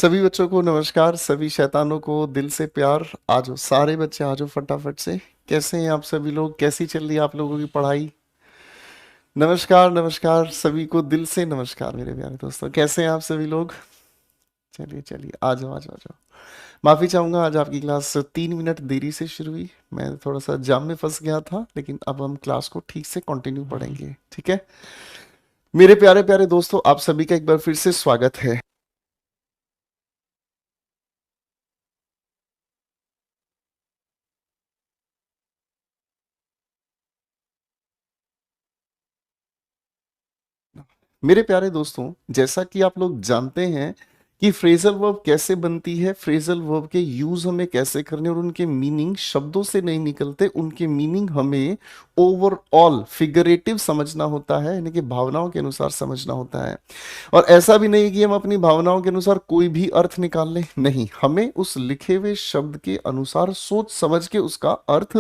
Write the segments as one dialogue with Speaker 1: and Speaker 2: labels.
Speaker 1: सभी बच्चों को नमस्कार, सभी शैतानों को दिल से प्यार। आज सारे बच्चे आज फटाफट से। कैसे हैं आप सभी लोग? कैसी चल रही है आप लोगों की पढ़ाई? नमस्कार नमस्कार, सभी को दिल से नमस्कार मेरे प्यारे दोस्तों। कैसे हैं आप सभी लोग? चलिए चलिए, आ जाओ आ जाओ आ जाओ। माफी चाहूंगा, आज आपकी क्लास 3 मिनट देरी से शुरू हुई। मैं थोड़ा सा जाम में फंस गया था, लेकिन अब हम क्लास को ठीक से कंटिन्यू पढ़ेंगे, ठीक है? मेरे प्यारे प्यारे दोस्तों, आप सभी का एक बार फिर से स्वागत है। मेरे प्यारे दोस्तों, जैसा कि आप लोग जानते हैं कि फ्रेजल वर्ब कैसे बनती है, फ्रेजल वर्ब के यूज हमें कैसे करने और उनके मीनिंग शब्दों से नहीं निकलते, उनके मीनिंग हमें ओवरऑल फिगरेटिव समझना होता है, यानी कि भावनाओं के अनुसार समझना होता है। और ऐसा भी नहीं कि हम अपनी भावनाओं के अनुसार कोई भी अर्थ निकाल लें, नहीं, हमें उस लिखे हुए शब्द के अनुसार सोच समझ के उसका अर्थ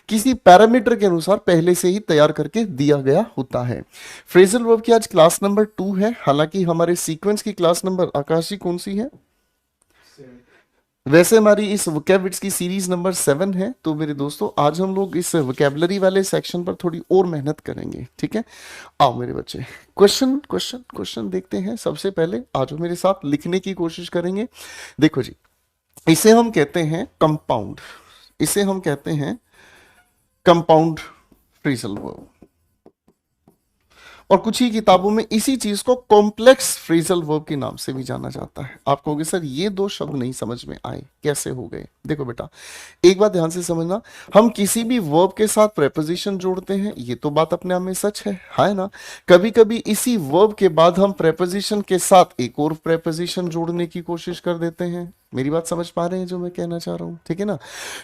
Speaker 1: किसी पैरामीटर के अनुसार पहले से ही तैयार करके दिया गया होता है। फ्रेजल वर्ब की आज क्लास नंबर 2 है। हालांकि हमारे सीक्वेंस की क्लास नंबर आकाशी कौन सी है? वैसे हमारी इस वोकैब्स की सीरीज नंबर 7 है। तो मेरे दोस्तों, आज हम लोग इस वोकैबलरी वाले सेक्शन पर थोड़ी और मेहनत करेंगे, ठीक है? आओ मेरे बच्चे, क्वेश्चन क्वेश्चन क्वेश्चन देखते हैं। सबसे पहले आज मेरे साथ लिखने की कोशिश करेंगे। देखो जी, इसे हम कहते हैं कंपाउंड, इसे हम कहते हैं कंपाउंड फ्रेजल वर्ब। और कुछ ही किताबों में इसी चीज को कॉम्प्लेक्स फ्रेजल वर्ब के नाम से भी जाना जाता है। आप कहोगे सर ये दो शब्द नहीं समझ में आए, कैसे हो गए? देखो बेटा, एक बात ध्यान से समझना, हम किसी भी वर्ब के साथ प्रेपोजिशन जोड़ते हैं, ये तो बात अपने आप में सच है ना? कभी कभी इसी वर्ब के बाद हम प्रेपोजिशन के साथ एक और प्रेपोजिशन जोड़ने की कोशिश कर देते हैं। मेरी बात समझ पा रहे हैं जो मैं कहना चाह रहा हूं, ठीक है ना?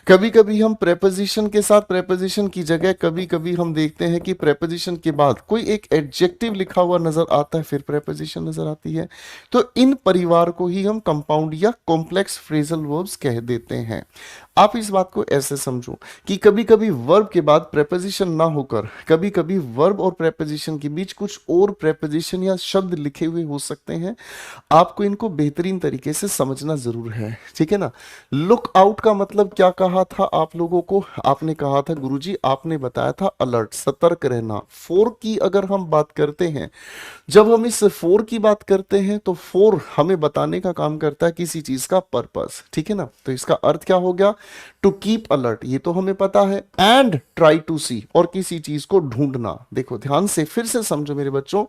Speaker 1: कभी कभी हम प्रेपोजिशन के साथ प्रेपोजिशन की जगह कभी कभी हम देखते हैं कि प्रेपोजिशन के बाद कोई एक एडजेक्टिव लिखा हुआ नजर आता है, फिर प्रेपोजिशन नजर आती है। तो इन परिवार को ही हम कंपाउंड या कॉम्प्लेक्स फ्रेजल वर्ब्स कह देते हैं। आप इस बात को ऐसे समझो कि कभी कभी वर्ब के बाद प्रेपोजिशन ना होकर कभी कभी वर्ब और प्रेपोजिशन के बीच कुछ और प्रेपोजिशन या शब्द लिखे हुए हो सकते हैं। आपको इनको बेहतरीन तरीके से समझना जरूर है, ठीक है ना? लुक आउट का मतलब क्या कहा था आप लोगों को? आपने कहा था गुरुजी, आपने बताया था अलर्ट, सतर्क रहना। फोर की अगर हम बात करते हैं, जब हम इस फोर की बात करते हैं तो फोर हमें बताने का काम करता है किसी चीज का पर्पस, ठीक है ना? तो इसका अर्थ क्या हो गया? टू कीप अलर्ट, ये तो हमें पता है। एंड ट्राई टू सी, और किसी चीज को ढूंढना। देखो ध्यान से फिर से समझो मेरे बच्चों,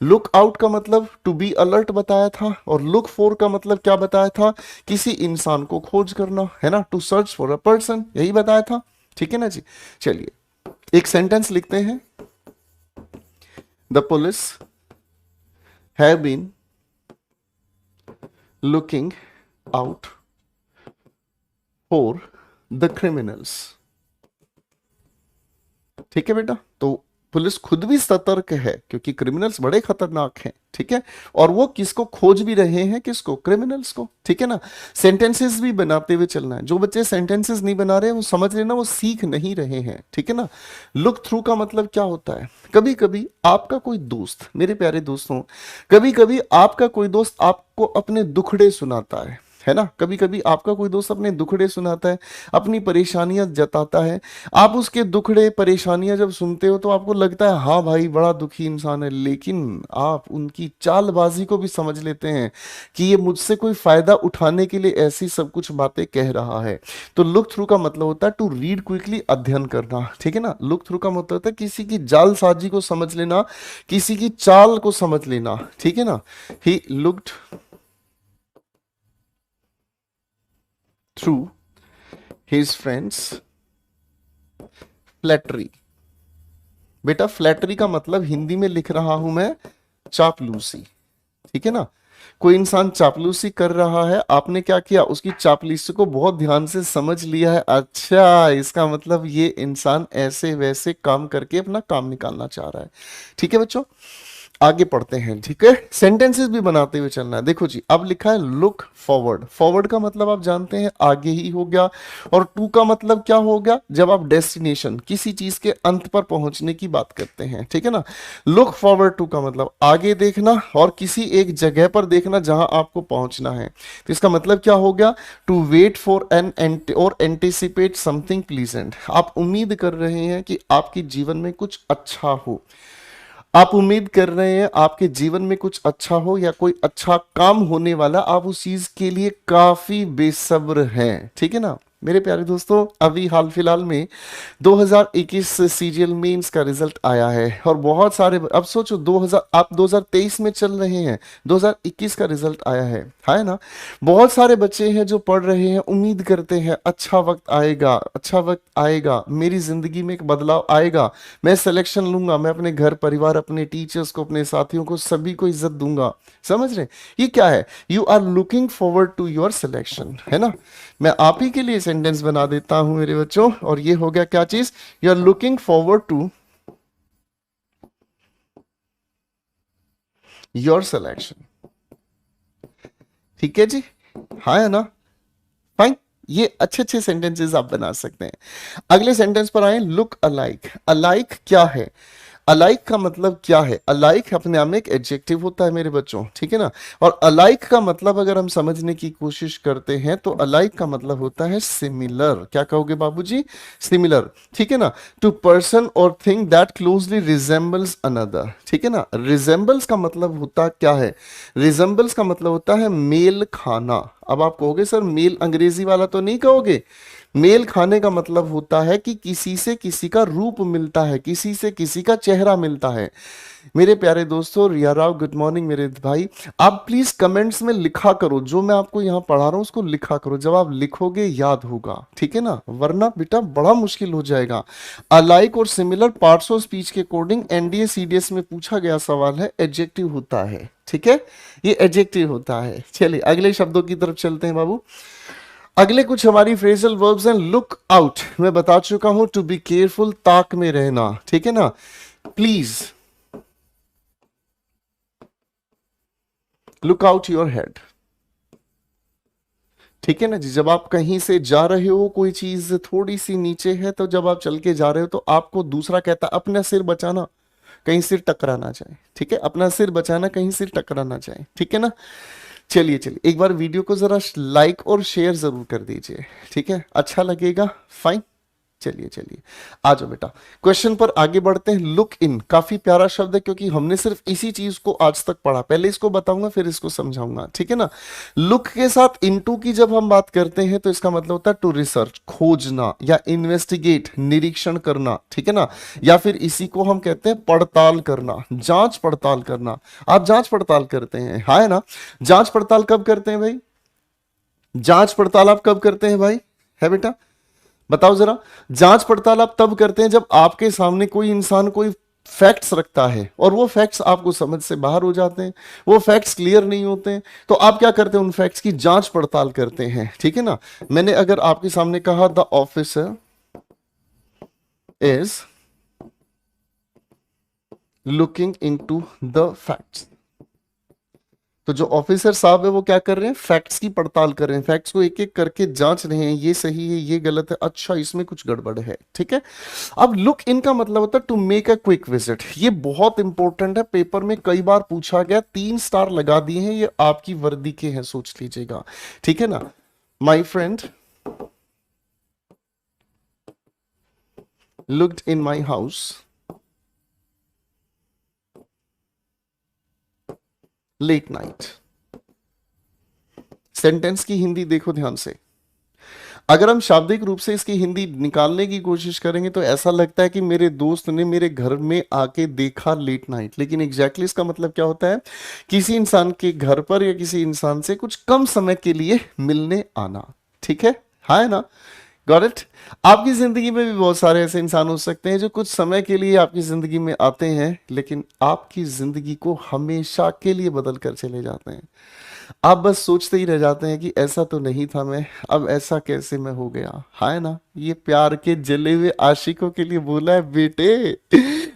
Speaker 1: लुक आउट का मतलब टू बी अलर्ट बताया था, और लुक फॉर का मतलब क्या बताया था? किसी इंसान को खोज करना, है ना? To search for a person, यही बताया था, ठीक है ना जी? चलिए एक सेंटेंस लिखते हैं। The police have been looking out for the criminals. ठीक है बेटा, तो पुलिस खुद भी सतर्क है क्योंकि क्रिमिनल्स बड़े खतरनाक हैं, ठीक है? और वो किसको खोज भी रहे हैं? किसको? क्रिमिनल्स को, ठीक है ना? सेंटेंसेस भी बनाते हुए चलना है। जो बच्चे सेंटेंसेस नहीं बना रहे हैं वो समझ लेना वो सीख नहीं रहे हैं, ठीक है ना? लुक थ्रू का मतलब क्या होता है? कभी कभी आपका कोई दोस्त, मेरे प्यारे दोस्तों, कभी कभी आपका कोई दोस्त आपको अपने दुखड़े सुनाता है ना? कभी कभी आपका कोई दोस्त अपने दुखड़े सुनाता है, अपनी परेशानियां जताता है। आप उसके दुखड़े परेशानियां जब सुनते हो तो आपको लगता है हाँ भाई बड़ा दुखी इंसान है, लेकिन आप उनकी चालबाजी को भी समझ लेते हैं कि ये मुझसे कोई फायदा उठाने के लिए ऐसी सब कुछ बातें कह रहा है। तो लुक थ्रू का मतलब होता है टू रीड क्विकली, अध्ययन करना, ठीक है ना? लुक थ्रू का मतलब होता है किसी की जालसाजी को समझ लेना, किसी की चाल को समझ लेना, ठीक है ना? He looked through his friends flattery. बेटा फ्लैटरी का मतलब हिंदी में लिख रहा हूं मैं चापलूसी, ठीक है ना? कोई इंसान चापलूसी कर रहा है, आपने क्या किया? उसकी चापलूसी को बहुत ध्यान से समझ लिया है। अच्छा, इसका मतलब ये इंसान ऐसे वैसे काम करके अपना काम निकालना चाह रहा है, ठीक है बच्चों? आगे पढ़ते हैं, ठीक है। सेंटेंसेस भी बनाते हुए चलना है। देखो जी, अब लिखा है लुक फॉरवर्ड। फॉरवर्ड का मतलब आप जानते हैं आगे ही हो गया, और टू का मतलब क्या हो गया, जब आप डेस्टिनेशन किसी चीज के अंत पर पहुंचने की बात करते हैं, ठीक है ना। लुक फॉरवर्ड टू का मतलब आगे देखना और किसी एक जगह पर देखना जहां आपको पहुंचना है। तो इसका मतलब क्या हो गया, टू वेट फॉर एन और एंटिसिपेट समथिंग प्लीजेंट। आप उम्मीद कर रहे हैं कि आपके जीवन में कुछ अच्छा हो, आप उम्मीद कर रहे हैं आपके जीवन में कुछ अच्छा हो या कोई अच्छा काम होने वाला, आप उस चीज के लिए काफी बेसब्र हैं, ठीक है ना। मेरे प्यारे दोस्तों, अभी हाल फिलहाल में 2021 सीजीएल मेंस का रिजल्ट आया है, और बहुत सारे, अब सोचो 2000, आप 2023 में चल रहे हैं, 2021 का रिजल्ट आया है ना। बहुत सारे बच्चे हैं जो पढ़ रहे हैं, उम्मीद करते हैं अच्छा वक्त आएगा, अच्छा वक्त आएगा, मेरी जिंदगी में एक बदलाव आएगा, मैं सिलेक्शन लूंगा, मैं अपने घर परिवार, अपने टीचर्स को, अपने साथियों को, सभी को इज्जत दूंगा। समझ रहे हैं? ये क्या है, you are looking forward to your selection, है ना। मैं आप ही के लिए सेंटेंस बना देता हूं मेरे बच्चों, और ये हो गया क्या चीज, you are looking forward to your selection. ठीक है जी, हाँ है ना, फाइन। ये अच्छे अच्छे सेंटेंसेस आप बना सकते हैं। अगले सेंटेंस पर आए, लुक अलाइक। अलाइक क्या है, अलाइक का मतलब क्या है, अलाइक अपने आप में एक एडजेक्टिव होता है मेरे बच्चों, ठीक है ना। और अलाइक का मतलब अगर हम समझने की कोशिश करते हैं तो अलाइक का मतलब होता है सिमिलर। क्या कहोगे बाबूजी, सिमिलर, ठीक है ना। टू पर्सन और thing that closely resembles another, ठीक है ना। रिजेंबल्स का मतलब होता क्या है, रिजेंबल्स का मतलब होता है मेल खाना। अब आप कहोगे सर मेल अंग्रेजी वाला तो नहीं कहोगे, मेल खाने का मतलब होता है कि किसी से किसी का रूप मिलता है, किसी से किसी का चेहरा मिलता है। मेरे प्यारे दोस्तों, रिया राव गुड मॉर्निंग मेरे भाई, आप प्लीज कमेंट्स में लिखा करो, जो मैं आपको यहाँ पढ़ा रहा हूँ उसको लिखा करो, जब आप लिखोगे याद होगा, ठीक है ना, वरना बेटा बड़ा मुश्किल हो जाएगा। अलाइक और सिमिलर पार्ट्स ऑफ स्पीच के अकॉर्डिंग एनडीए सीडीएस में पूछा गया सवाल है, एडजेक्टिव होता है, ठीक है, ये एडजेक्टिव होता है। चलिए अगले शब्दों की तरफ चलते हैं बाबू। अगले कुछ हमारी फ्रेजल वर्ब्स हैं, लुक आउट, मैं बता चुका हूं, टू बी केयरफुल, ताक में रहना, ठीक है ना। Please look out your head, ठीक है ना जी। जब आप कहीं से जा रहे हो, कोई चीज थोड़ी सी नीचे है, तो जब आप चल के जा रहे हो तो आपको दूसरा कहता है अपना सिर बचाना, कहीं सिर टकरा ना जाए, ठीक है, अपना सिर बचाना, कहीं सिर टकरा ना जाए, ठीक है ना। चलिए चलिए, एक बार वीडियो को जरा लाइक और शेयर जरूर कर दीजिए, ठीक है, अच्छा लगेगा, फाइन। चलिए चलिए, आ जाओ बेटा, क्वेश्चन पर आगे बढ़ते हैं। लुक इन काफी प्यारा शब्द है, क्योंकि हमने सिर्फ इसी चीज को आज तक पढ़ा, पहले इसको बताऊंगा फिर इसको समझाऊंगा, ठीक है ना। लुक के साथ इनटू की जब हम बात करते हैं तो इसका मतलब होता है टू रिसर्च, खोजना या इन्वेस्टिगेट, निरीक्षण करना, ठीक है ना। या फिर इसी को हम कहते हैं पड़ताल करना, जांच पड़ताल करना। आप जांच पड़ताल करते हैं, हाँ है ना। जांच पड़ताल कब करते हैं भाई, जांच पड़ताल आप कब करते हैं भाई, है बेटा, बताओ जरा। जांच पड़ताल आप तब करते हैं जब आपके सामने कोई इंसान कोई फैक्ट्स रखता है, और वो फैक्ट्स आपको समझ से बाहर हो जाते हैं, वो फैक्ट्स क्लियर नहीं होते हैं, तो आप क्या करते हैं, उन फैक्ट्स की जांच पड़ताल करते हैं, ठीक है ना। मैंने अगर आपके सामने कहा the officer is looking into the facts, तो जो ऑफिसर साहब है वो क्या कर रहे हैं, फैक्ट्स की पड़ताल कर रहे हैं, फैक्ट्स को एक एक करके जांच रहे हैं, ये सही है, ये गलत है, अच्छा इसमें कुछ गड़बड़ है, ठीक है। अब लुक इन का मतलब होता है to make a quick visit. ये बहुत इंपॉर्टेंट है, पेपर में कई बार पूछा गया, 3 स्टार लगा दिए हैं, ये आपकी वर्दी के हैं, सोच लीजिएगा, ठीक है ना। My friend looked in my house late night. Sentence की हिंदी देखो ध्यान से, अगर हम शाब्दिक रूप से इसकी हिंदी निकालने की कोशिश करेंगे तो ऐसा लगता है कि मेरे दोस्त ने मेरे घर में आके देखा लेट नाइट, लेकिन एग्जैक्टली इसका मतलब क्या होता है, किसी इंसान के घर पर या किसी इंसान से कुछ कम समय के लिए मिलने आना, ठीक है, हाँ है ना, गॉट इट। आपकी जिंदगी में भी बहुत सारे ऐसे इंसान हो सकते हैं जो कुछ समय के लिए आपकी जिंदगी में आते हैं, लेकिन आपकी जिंदगी को हमेशा के लिए बदल कर चले जाते हैं। आप बस सोचते ही रह जाते हैं कि ऐसा तो नहीं था मैं, अब ऐसा कैसे मैं हो गया, हाँ है ना। ये प्यार के जले हुए आशिकों के लिए बोला है बेटे,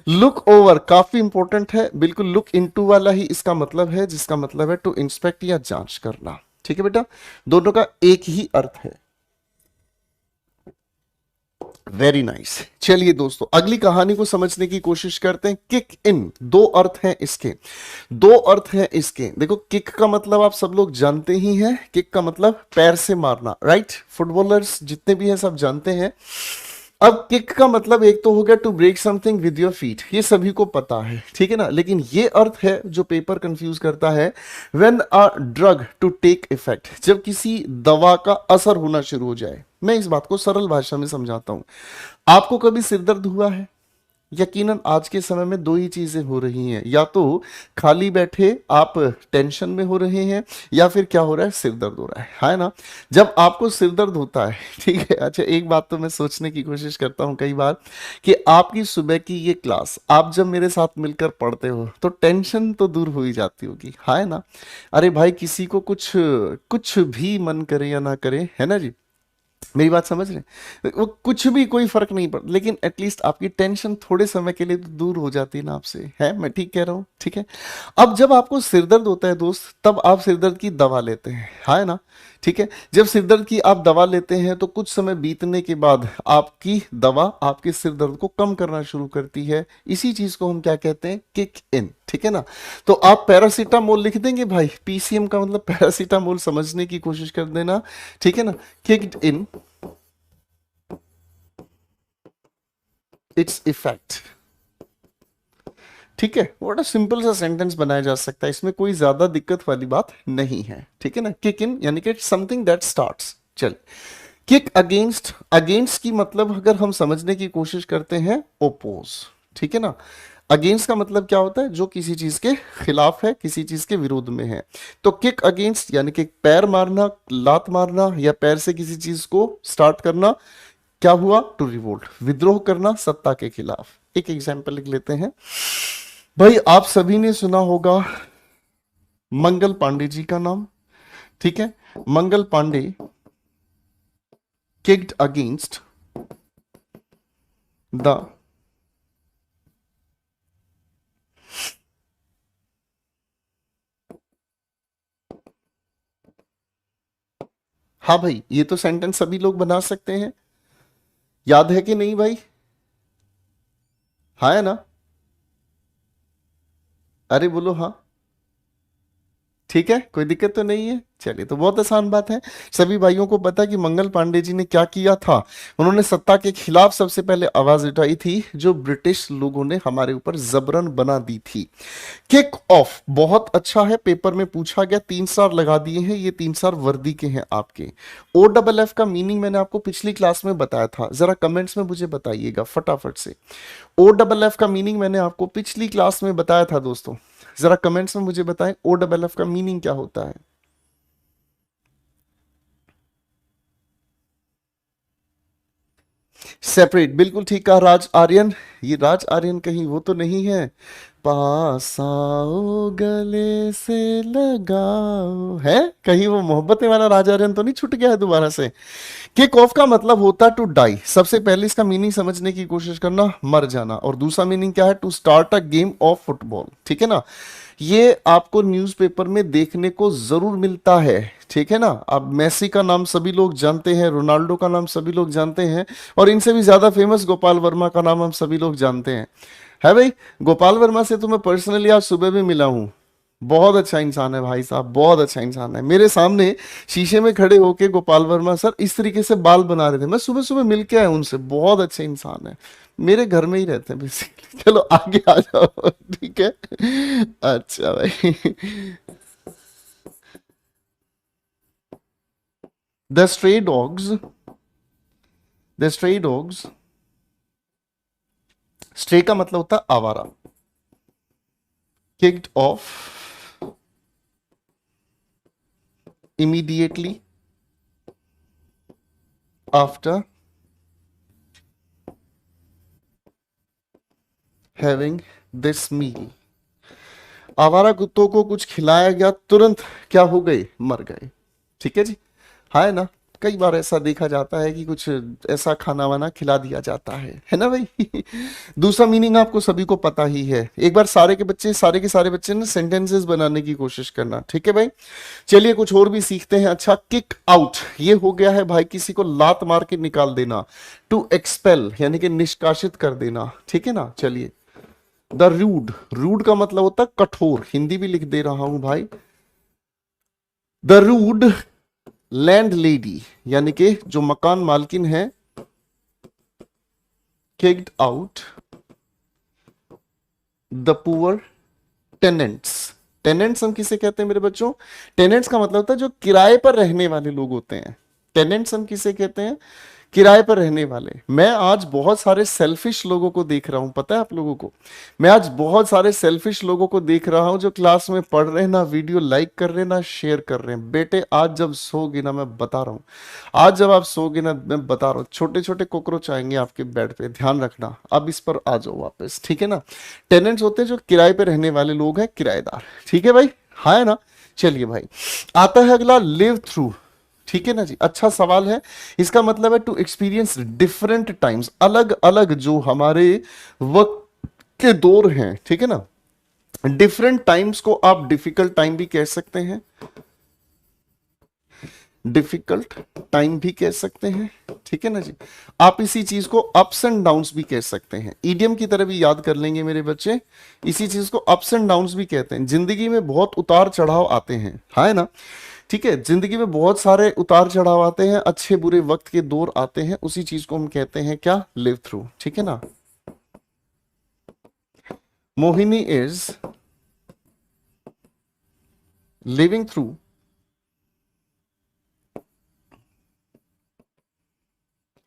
Speaker 1: लुक ओवर काफी इंपॉर्टेंट है, बिल्कुल लुक इनटू वाला ही इसका मतलब है, जिसका मतलब है टू इंस्पेक्ट या जांच करना। ठीक है बेटा, दोनों का एक ही अर्थ है। Very nice. चलिए दोस्तों, अगली कहानी को समझने की कोशिश करते हैं। किक इन, दो अर्थ हैं इसके, दो अर्थ हैं इसके। देखो, किक का मतलब आप सब लोग जानते ही हैं, किक का मतलब पैर से मारना, राइट? फुटबॉलर्स जितने भी हैं सब जानते हैं। अब किक का मतलब एक तो हो गया to break something with your feet, ये सभी को पता है, ठीक है ना? लेकिन ये अर्थ है जो पेपर कंफ्यूज करता है, when a drug to take effect, जब किसी दवा का असर होना शुरू हो जाए। मैं इस बात को सरल भाषा में समझाता हूं। आपको कभी सिर दर्द हुआ है? यकीनन आज के समय में दो ही चीजें हो रही हैं, या तो खाली बैठे आप टेंशन में हो रहे हैं, या फिर क्या हो रहा है, सिर दर्द हो रहा है ना? जब आपको सिर दर्द होता है, ठीक है, अच्छा एक बात तो मैं सोचने की कोशिश करता हूं कई बार कि आपकी सुबह की ये क्लास आप जब मेरे साथ मिलकर पढ़ते हो तो टेंशन तो दूर हो ही जाती होगी, है ना? अरे भाई, किसी को कुछ कुछ भी मन करे या ना करे, है ना जी? मेरी बात समझ रहे हैं? वो कुछ भी कोई फर्क नहीं पड़ता, लेकिन एटलीस्ट आपकी टेंशन थोड़े समय के लिए तो दूर हो जाती है ना आपसे, है? मैं ठीक कह रहा हूँ, ठीक है? अब जब आपको सिरदर्द होता है दोस्त, तब आप सिरदर्द की दवा लेते हैं, है ना? ठीक है, जब सिरदर्द की आप दवा लेते हैं तो कुछ समय बीतने के बाद आपकी दवा आपके सिर दर्द को कम करना शुरू करती है। इसी चीज को हम क्या कहते हैं, किक इन, ठीक है ना? तो आप पैरासीटामोल लिख देंगे भाई, पीसीएम का मतलब पैरासीटामोल, समझने की कोशिश कर देना, ठीक है ना? किक्ड इन इट्स इफेक्ट, ठीक है? व्हाट सिंपल सा सेंटेंस बनाया जा सकता है, इसमें कोई ज्यादा दिक्कत वाली बात नहीं है, ठीक है ना? किक इन यानी कि समथिंग दैट स्टार्ट्स। चल, किक अगेंस्ट, अगेंस्ट की मतलब अगर हम समझने की कोशिश करते हैं, ओपोज, ठीक है ना? अगेंस्ट का मतलब क्या होता है, जो किसी चीज के खिलाफ है, किसी चीज के विरोध में है। तो किक अगेंस्ट यानी कि पैर मारना, लात मारना, या पैर से किसी चीज को स्टार्ट करना। क्या हुआ, टू रिवोल्ट, विद्रोह करना सत्ता के खिलाफ। एक एग्जाम्पल लिख लेते हैं भाई, आप सभी ने सुना होगा मंगल पांडे जी का नाम, ठीक है? Mangal Pandey kicked against the, हाँ भाई, ये तो सेंटेंस सभी लोग बना सकते हैं, याद है कि नहीं भाई? हाँ है ना? अरे बोलो हाँ। ठीक है, कोई दिक्कत तो नहीं है। चलिए, तो बहुत आसान बात है, सभी भाइयों को पता है कि मंगल पांडे जी ने क्या किया था। उन्होंने सत्ता के खिलाफ सबसे पहले आवाज उठाई थी, जो ब्रिटिश लोगों ने हमारे ऊपर जबरन बना दी थी। किक ऑफ बहुत अच्छा है, पेपर में पूछा गया, 3 स्टार लगा दिए हैं, ये 3 स्टार वर्दी के हैं आपके। ओ डबल एफ का मीनिंग मैंने आपको पिछली क्लास में बताया था, जरा कमेंट्स में मुझे बताइएगा फटाफट से। ओ डबल एफ का मीनिंग मैंने आपको पिछली क्लास में बताया था दोस्तों, जरा कमेंट्स में मुझे बताएं ओ डबल एफ का मीनिंग क्या होता है। सेपरेट, बिल्कुल ठीक कहा राज आर्यन। ये राज आर्यन कहीं वो तो नहीं है, पास आओ गले से लगाओ, है कहीं वो मोहब्बतें वाला राज आर्यन तो नहीं छूट गया है दोबारा से? किक ऑफ का मतलब होता है टू डाई। सबसे पहले इसका मीनिंग समझने की कोशिश करना, मर जाना। और दूसरा मीनिंग क्या है, to start a game of football, ठीक है ना? ये आपको न्यूज़पेपर में देखने को जरूर मिलता है, ठीक है ना? अब मेसी का नाम सभी लोग जानते हैं, रोनाल्डो का नाम सभी लोग जानते हैं, और इनसे भी ज्यादा फेमस गोपाल वर्मा का नाम हम सभी लोग जानते हैं, है भाई? गोपाल वर्मा से तो मैं पर्सनली आज सुबह भी मिला हूं। बहुत अच्छा इंसान है भाई साहब, बहुत अच्छा इंसान है। मेरे सामने शीशे में खड़े होके गोपाल वर्मा सर इस तरीके से बाल बना रहे थे, मैं सुबह सुबह मिल के आया उनसे। बहुत अच्छे इंसान है, मेरे घर में ही रहते हैं बेसिकली। चलो आगे आ जाओ, ठीक है? अच्छा भाई, the stray dogs, the stray dogs, stray का मतलब होता है आवारा। Kicked of immediately after having this meal, आवारा कुत्तों को कुछ खिलाया गया, तुरंत क्या हो गए, मर गए, ठीक है जी? हाँ है ना? कई बार ऐसा देखा जाता है कि कुछ ऐसा खाना वाना खिला दिया जाता है ना भाई। दूसरा मीनिंग आपको सभी को पता ही है। एक बार सारे के सारे बच्चे ना सेंटेंसेस बनाने की कोशिश करना, ठीक है भाई। चलिए कुछ और भी सीखते हैं। अच्छा, किक आउट, ये हो गया है भाई किसी को लात मार के निकाल देना। टू एक्सपेल यानी कि निष्कासित कर देना, ठीक है ना। चलिए, द रूड, रूड का मतलब होता है कठोर, हिंदी भी लिख दे रहा हूं भाई। द रूड लैंड लेडी यानी कि जो मकान मालकिन है, kicked out the poor tenants. Tenants हम किसे कहते हैं मेरे बच्चों? टेनेंट्स का मतलब होता है जो किराए पर रहने वाले लोग होते हैं। टेनेंट्स हम किसे कहते हैं? किराए पर रहने वाले। मैं आज बहुत सारे सेल्फिश लोगों को देख रहा हूं, पता है आप लोगों को? मैं आज बहुत सारे सेल्फिश लोगों को देख रहा हूं जो क्लास में पढ़ रहे हैं, ना वीडियो लाइक कर रहे हैं, ना शेयर कर रहे हैं। बेटे आज जब सोगे ना, मैं बता रहा हूं, आज जब आप सोगे ना, मैं बता रहा हूं, छोटे छोटे कॉकरोच आएंगे आपके बेड पे, ध्यान रखना। अब इस पर आ जाओ वापस, ठीक है ना। टेनेंट्स होते हैं जो किराए पे रहने वाले लोग हैं, किराएदार, ठीक है भाई, हाँ है ना। चलिए भाई, आता है अगला, लिव थ्रू, ठीक है ना जी। अच्छा सवाल है। इसका मतलब है टू एक्सपीरियंस डिफरेंट टाइम्स, अलग अलग जो हमारे वक्त के दौर हैं, ठीक है ना। डिफरेंट टाइम्स को आप डिफिकल्ट टाइम भी कह सकते हैं, डिफिकल्ट टाइम भी कह सकते हैं, ठीक है ना जी। आप इसी चीज को अप्स एंड डाउन्स भी कह सकते हैं, ईडियम की तरह भी याद कर लेंगे मेरे बच्चे। इसी चीज को अप्स एंड डाउन्स भी कहते हैं। जिंदगी में बहुत उतार चढ़ाव आते हैं, हाँ है ना, ठीक है। जिंदगी में बहुत सारे उतार चढ़ाव आते हैं, अच्छे बुरे वक्त के दौर आते हैं, उसी चीज को हम कहते हैं क्या? लिव थ्रू, ठीक है ना। Mohini is living through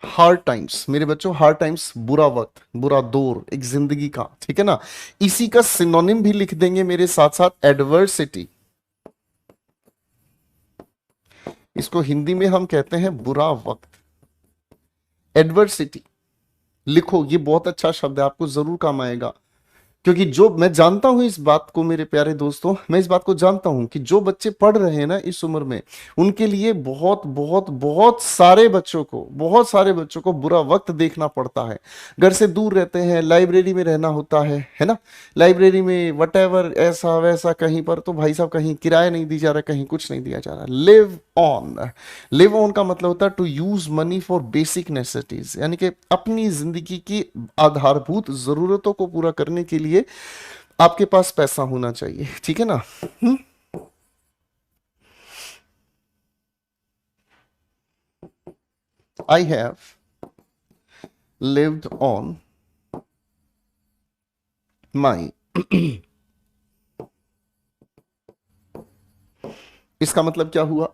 Speaker 1: hard times. मेरे बच्चों, हार्ड टाइम्स बुरा वक्त, बुरा दौर एक जिंदगी का, ठीक है ना। इसी का सिनोनिम भी लिख देंगे मेरे साथ साथ, एडवर्सिटी। इसको हिंदी में हम कहते हैं बुरा वक्त, एडवर्सिटी। लिखो, ये बहुत अच्छा शब्द है, आपको जरूर काम आएगा। क्योंकि जो मैं जानता हूं इस बात को मेरे प्यारे दोस्तों, मैं इस बात को जानता हूं कि जो बच्चे पढ़ रहे हैं ना इस उम्र में, उनके लिए बहुत बहुत बहुत सारे बच्चों को, बहुत सारे बच्चों को बुरा वक्त देखना पड़ता है। घर से दूर रहते हैं, लाइब्रेरी में रहना होता है ना। लाइब्रेरी में वटेवर ऐसा वैसा, कहीं पर तो भाई साहब कहीं किराया नहीं दी जा रहा, कहीं कुछ नहीं दिया जा रहा। लिव ऑन, लिव ऑन का मतलब होता है to use money for basic necessities, यानी कि अपनी जिंदगी की आधारभूत जरूरतों को पूरा करने के लिए आपके पास पैसा होना चाहिए, ठीक है ना। I have lived on my, इसका मतलब क्या हुआ?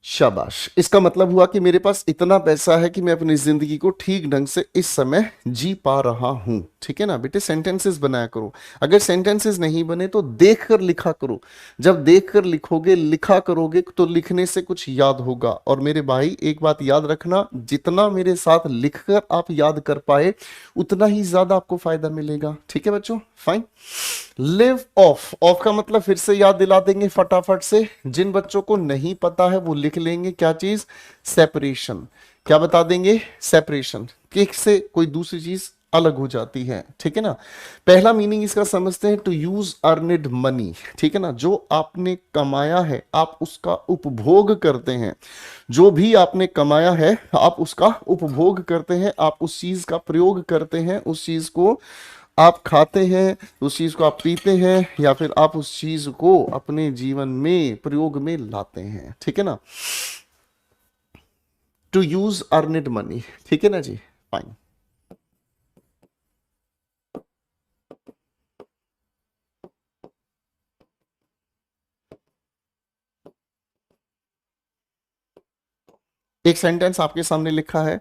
Speaker 1: शाबाश। इसका मतलब हुआ कि मेरे पास इतना पैसा है कि मैं अपनी जिंदगी को ठीक ढंग से इस समय जी पा रहा हूं, ठीक है ना। बेटे सेंटेंसेस बनाया करो, अगर सेंटेंसेस नहीं बने तो देख कर लिखा करो। जब देख कर लिखोगे, लिखा करोगे तो लिखने से कुछ याद होगा। और मेरे भाई एक बात याद रखना, जितना मेरे साथ लिखकर आप याद कर पाए उतना ही ज्यादा आपको फायदा मिलेगा, ठीक है बच्चों। फाइन। लिव ऑफ, ऑफ का मतलब फिर से याद दिला देंगे फटाफट से, जिन बच्चों को नहीं पता है वो लिख लेंगे। क्या चीज? सेपरेशन। क्या बता देंगे? सेपरेशन। एक से कोई दूसरी चीज अलग हो जाती है, ठीक है ना। पहला मीनिंग इसका समझते हैं, टू यूज अर्निड मनी, ठीक है ना। जो आपने कमाया है आप उसका उपभोग करते हैं, जो भी आपने कमाया है आप उसका उपभोग करते हैं, आप उस चीज का प्रयोग करते हैं, उस चीज को आप खाते हैं, उस चीज को आप पीते हैं, या फिर आप उस चीज को अपने जीवन में प्रयोग में लाते हैं, ठीक है ना। टू यूज अर्निड मनी, ठीक है ना जी। फाइन। एक सेंटेंस आपके सामने लिखा है,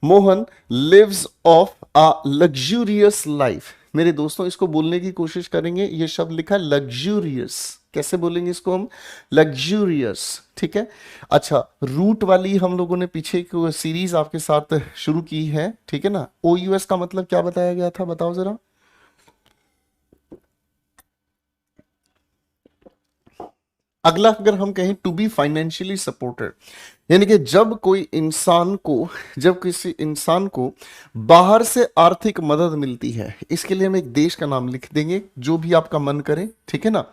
Speaker 1: Mohan lives off a luxurious life. मेरे दोस्तों इसको बोलने की कोशिश करेंगे, ये शब्द लिखा है लग्जूरियस। कैसे बोलेंगे इसको हम? लग्जूरियस, ठीक है। अच्छा, रूट वाली हम लोगों ने पीछे एक सीरीज आपके साथ शुरू की है, ठीक है ना। OUS का मतलब क्या बताया गया था, बताओ जरा। अगला अगर हम कहें टू बी फाइनेंशियली सपोर्टेड, यानी कि जब किसी इंसान को बाहर से आर्थिक मदद मिलती है, इसके लिए हम एक देश का नाम लिख देंगे, जो भी आपका मन करे, ठीक है ना।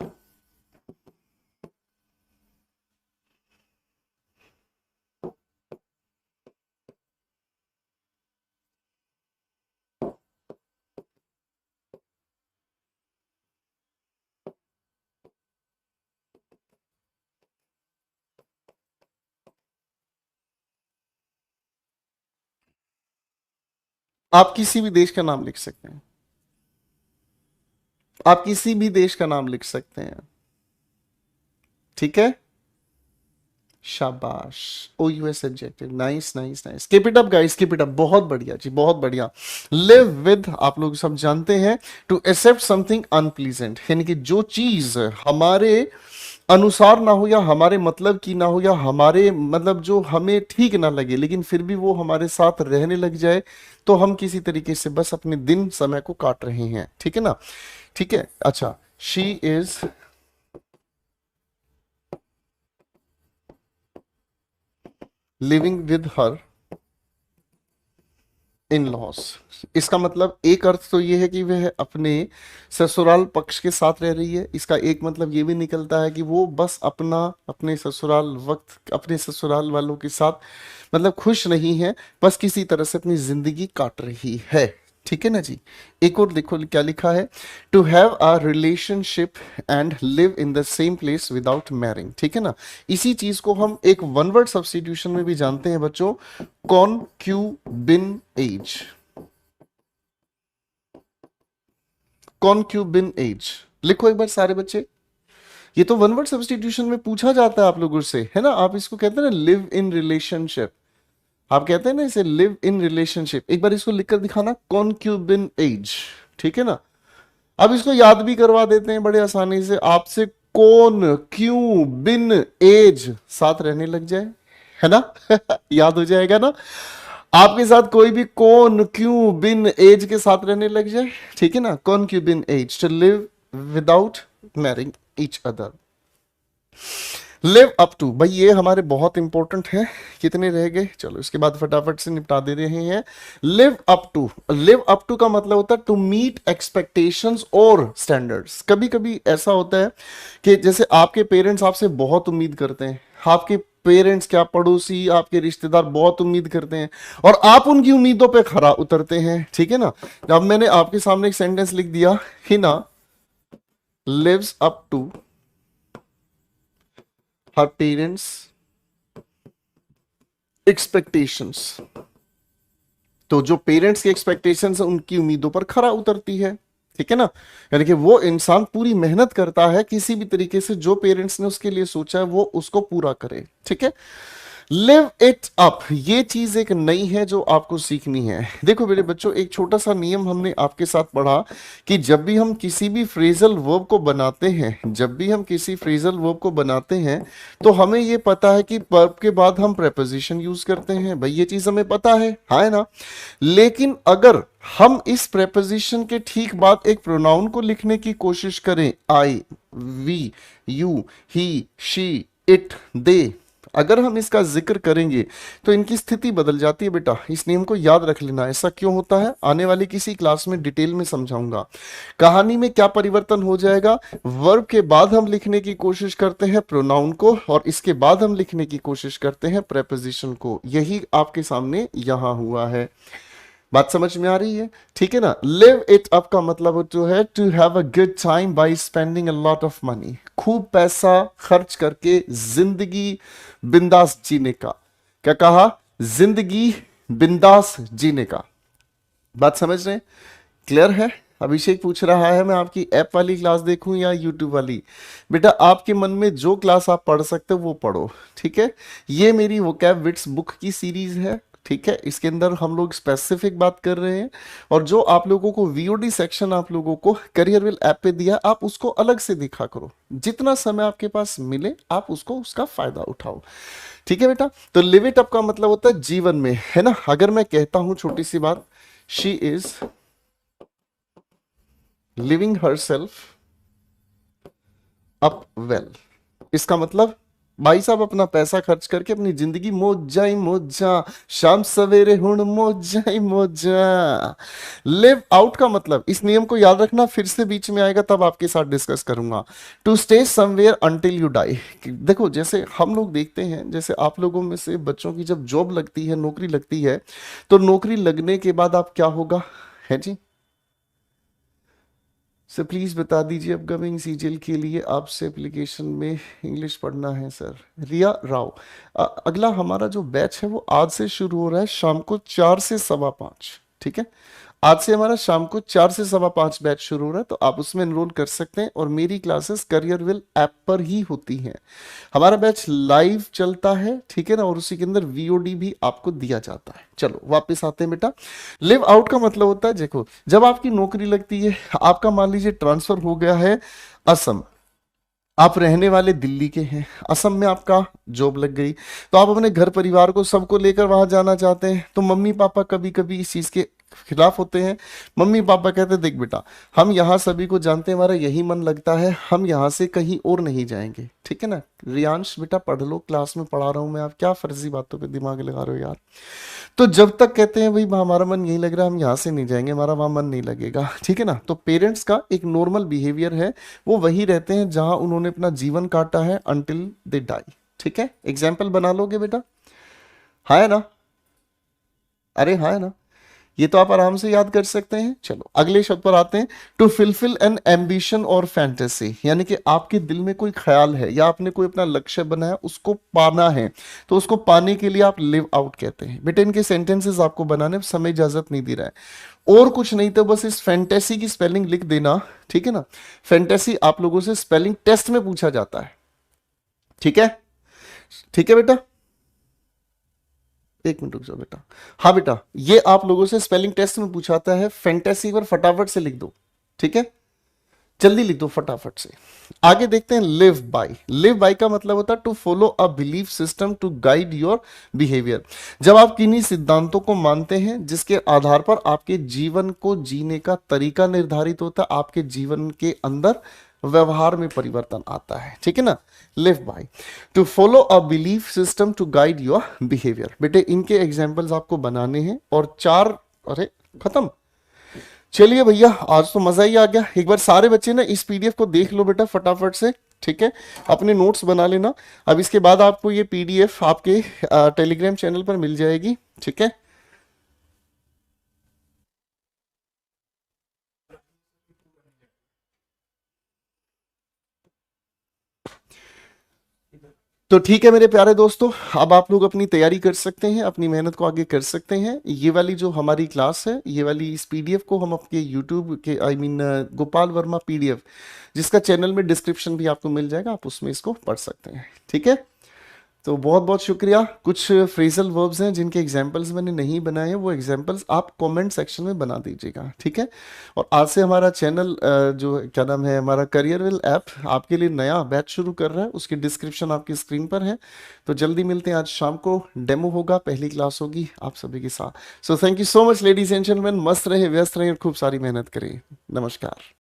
Speaker 1: आप किसी भी देश का नाम लिख सकते हैं, आप किसी भी देश का नाम लिख सकते हैं, ठीक है। शाबाश। O US adjective, nice nice nice, keep it up guys, keep it up, बहुत बढ़िया जी, बहुत बढ़िया। लिव विद, आप लोग सब जानते हैं, टू एक्सेप्ट समथिंग अनप्लीजेंट, यानी कि जो चीज हमारे अनुसार ना हो, या हमारे मतलब की ना हो, या हमारे मतलब जो हमें ठीक ना लगे, लेकिन फिर भी वो हमारे साथ रहने लग जाए, तो हम किसी तरीके से बस अपने दिन समय को काट रहे हैं, ठीक है ना। ठीक है, अच्छा, she is living with her in loss. इसका मतलब एक अर्थ तो ये है कि वह अपने ससुराल पक्ष के साथ रह रही है, इसका एक मतलब ये भी निकलता है कि वो बस अपने ससुराल वालों के साथ मतलब खुश नहीं है, बस किसी तरह से अपनी जिंदगी काट रही है, ठीक है ना जी। एक और देखो क्या लिखा है, to have a relationship and live in the same place without marrying, ठीक है ना। इसी चीज को हम एक वन वर्ड सब्स्टिट्यूशन में भी जानते हैं बच्चों, कॉन्क्यूबिन एज, कॉन्क्यूबिन एज, लिखो एक बार सारे बच्चे। ये तो वन वर्ड सब्स्टिट्यूशन में पूछा जाता है आप लोगों से, है ना। आप इसको कहते हैं ना लिव इन रिलेशनशिप, आप कहते हैं ना इसे लिव इन रिलेशनशिप। एक बार इसको लिखकर दिखाना, कॉन्क्यूबिन एज, ठीक है ना। अब इसको याद भी करवा देते हैं बड़े आसानी से आपसे, कौन क्यों बिन एज, साथ रहने लग जाए, है ना। याद हो जाएगा ना। आपके साथ कोई भी कौन क्यों बिन एज के साथ रहने लग जाए, ठीक है ना, कौन क्यों बिन एज, to live without marrying each other. Live up to, भाई ये हमारे बहुत इंपॉर्टेंट है। कितने रह गए, चलो इसके बाद फटाफट से निपटा दे रहे हैं। Live up to, live up to का मतलब होता है टू मीट एक्सपेक्टेशंस और स्टैंडर्ड्स। कभी कभी ऐसा होता है कि जैसे आपके पेरेंट्स आपसे बहुत उम्मीद करते हैं, आपके पेरेंट्स क्या पड़ोसी आपके रिश्तेदार बहुत उम्मीद करते हैं, और आप उनकी उम्मीदों पे खरा उतरते हैं, ठीक है ना। अब मैंने आपके सामने एक सेंटेंस लिख दिया, Hina lives up to her parents expectations, तो जो पेरेंट्स की एक्सपेक्टेशंस है उनकी उम्मीदों पर खरा उतरती है, ठीक है ना। यानी कि वो इंसान पूरी मेहनत करता है किसी भी तरीके से, जो पेरेंट्स ने उसके लिए सोचा है वो उसको पूरा करे, ठीक है। लिव इट अप, ये चीज एक नई है जो आपको सीखनी है। देखो मेरे बच्चों, एक छोटा सा नियम हमने आपके साथ पढ़ा कि जब भी हम किसी भी फ्रेजल वर्ब को बनाते हैं, तो हमें ये पता है कि वर्ब के बाद हम प्रेपोजिशन यूज करते हैं, भाई ये चीज हमें पता है ना। लेकिन अगर हम इस प्रेपोजिशन के ठीक बाद एक प्रोनाउन को लिखने की कोशिश करें, I, we, you, he, she, it, they, अगर हम इसका जिक्र करेंगे तो इनकी स्थिति बदल जाती है बेटा। इस नियम को याद रख लेना, ऐसा क्यों होता है आने वाली किसी क्लास में डिटेल में समझाऊंगा। कहानी में क्या परिवर्तन हो जाएगा, वर्ब के बाद हम लिखने की कोशिश करते हैं प्रोनाउन को, और इसके बाद हम लिखने की कोशिश करते हैं प्रेपोजिशन को। यही आपके सामने यहां हुआ है। बात समझ में आ रही है, ठीक है ना। लिव इट अप का मतलब जो है to have a good time by spending a lot of money, खूब पैसा खर्च करके जिंदगी बिंदास जीने का। क्या कहा, जिंदगी बिंदास जीने का। बात समझ रहे हैं, क्लियर है। अभिषेक पूछ रहा है मैं आपकी ऐप वाली क्लास देखूं या यूट्यूब वाली। बेटा आपके मन में जो क्लास आप पढ़ सकते हो वो पढ़ो, ठीक है। ये मेरी वोकैब विट्स बुक की सीरीज है, ठीक है। इसके अंदर हम लोग स्पेसिफिक बात कर रहे हैं, और जो आप लोगों को वीओडी सेक्शन आप लोगों को करियरविल ऐप पे दिया, आप उसको अलग से देखा करो। जितना समय आपके पास मिले आप उसको उसका फायदा उठाओ, ठीक है बेटा। तो लिव इट अप का मतलब होता है जीवन में, है ना। अगर मैं कहता हूं छोटी सी बात, she is living her self up well, इसका मतलब भाई साहब अपना पैसा खर्च करके अपनी जिंदगी मौजा ही मौजा, शाम सवेरे हुण मौजा ही मौजा। लिव आउट का मतलब, इस नियम को याद रखना, फिर से बीच में आएगा तब आपके साथ डिस्कस करूंगा। To stay somewhere until you die. देखो जैसे हम लोग देखते हैं, जैसे आप लोगों में से बच्चों की जब जॉब लगती है, नौकरी लगती है, तो नौकरी लगने के बाद आप क्या होगा, है जी सर प्लीज बता दीजिए। अपकमिंग सीजीएल के लिए आपसे एप्लीकेशन में इंग्लिश पढ़ना है सर। रिया राव, अगला हमारा जो बैच है वो आज से शुरू हो रहा है, शाम को 4 से 5:15, ठीक है। आज से हमारा शाम को 4 से 5:15 बैच शुरू हो रहा है, तो आप उसमें एनरोल कर सकते हैं। और मेरी क्लासेस करियर विल ऐप पर ही होती हैं। हमारा बैच लाइव चलता है, ठीक है ना, और उसी के अंदर वीओडी भी आपको दिया जाता है। चलो वापस आते हैं बेटा। लिव आउट का मतलब होता है, देखो जब आपकी नौकरी लगती है, आपका मान लीजिए ट्रांसफर हो गया है असम, आप रहने वाले दिल्ली के हैं, असम में आपका जॉब लग गई, तो आप अपने घर परिवार को सबको लेकर वहां जाना चाहते हैं। तो मम्मी पापा कभी कभी इस चीज के खिलाफ होते हैं। मम्मी पापा कहते हैं देख बेटा, हम यहाँ सभी को जानते हैं, हमारा यही मन लगता है, हम यहाँ से कहीं और नहीं जाएंगे, ठीक है ना। रियांश बेटा पढ़ लो, क्लास में पढ़ा रहा हूं मैं, आप क्या फर्जी बातों पे दिमाग लगा रहे हो यार। तो जब तक कहते हैं भाई हमारा मन यही लग रहा है, हम यहाँ से नहीं जाएंगे, हमारा वहां मन नहीं लगेगा, ठीक है ना। तो पेरेंट्स का एक नॉर्मल बिहेवियर है, वो वही रहते हैं जहां उन्होंने अपना जीवन काटा है, अंटिल दे डाई, ठीक है। एग्जाम्पल बना लोगे बेटा, हाँ है ना, अरे हाँ है ना, ये तो आप आराम से याद कर सकते हैं। चलो अगले शब्द पर आते हैं। टू फिलफिल एन एम्बिशन और फैंटेसी, यानी कि आपके दिल में कोई ख्याल है या आपने कोई अपना लक्ष्य बनाया, उसको पाना है, तो उसको पाने के लिए आप लिव आउट कहते हैं। बेटे इनके सेंटेंसेस आपको बनाने समय इजाजत नहीं दे रहा है, और कुछ नहीं तो बस इस फैंटेसी की स्पेलिंग लिख देना, ठीक है ना। फैंटेसी आप लोगों से स्पेलिंग टेस्ट में पूछा जाता है, ठीक है, ठीक है बेटा। एक मिनट रुक जाओ बेटा, हाँ बेटा ये आप लोगों से स्पेलिंग टेस्ट में पूछाता है, फैंटेसी पर फटाफट से लिख दो, ठीक है, जल्दी लिख दो फटाफट से। आगे देखते हैं लिव बाय। लिव बाय का मतलब होता है to follow a belief system to guide your behaviour. जब आप किन्हीं सिद्धांतों को मानते हैं जिसके आधार पर आपके जीवन को जीने का तरीका निर्धारित होता है, आपके जीवन के अंदर व्यवहार में परिवर्तन आता है, ठीक है ना। Live by, to follow a belief system to guide your behaviour. बेटे इनके एग्जाम्पल्स आपको बनाने हैं, और 4, अरे खत्म। चलिए भैया आज तो मजा ही आ गया। एक बार सारे बच्चे ना इस पीडीएफ को देख लो बेटा फटाफट से, ठीक है, अपने नोट्स बना लेना। अब इसके बाद आपको ये पीडीएफ आपके टेलीग्राम चैनल पर मिल जाएगी, ठीक है। तो ठीक है मेरे प्यारे दोस्तों, अब आप लोग अपनी तैयारी कर सकते हैं, अपनी मेहनत को आगे कर सकते हैं। ये वाली जो हमारी क्लास है, ये वाली इस पीडीएफ को हम अपने यूट्यूब के गोपाल वर्मा पीडीएफ, जिसका चैनल में डिस्क्रिप्शन भी आपको मिल जाएगा, आप उसमें इसको पढ़ सकते हैं, ठीक है। तो बहुत बहुत शुक्रिया। कुछ फ्रेजल वर्ब्स हैं जिनके एग्जाम्पल्स मैंने नहीं बनाए हैं, वो एग्जाम्पल्स आप कमेंट सेक्शन में बना दीजिएगा, ठीक है। और आज से हमारा चैनल जो क्या नाम है, हमारा करियर विल ऐप आपके लिए नया बैच शुरू कर रहा है, उसकी डिस्क्रिप्शन आपकी स्क्रीन पर है। तो जल्दी मिलते हैं, आज शाम को डेमो होगा, पहली क्लास होगी आप सभी के साथ। So thank you so much ladies and gentleman, मस्त रहे, व्यस्त रहे और खूब सारी मेहनत करें। नमस्कार।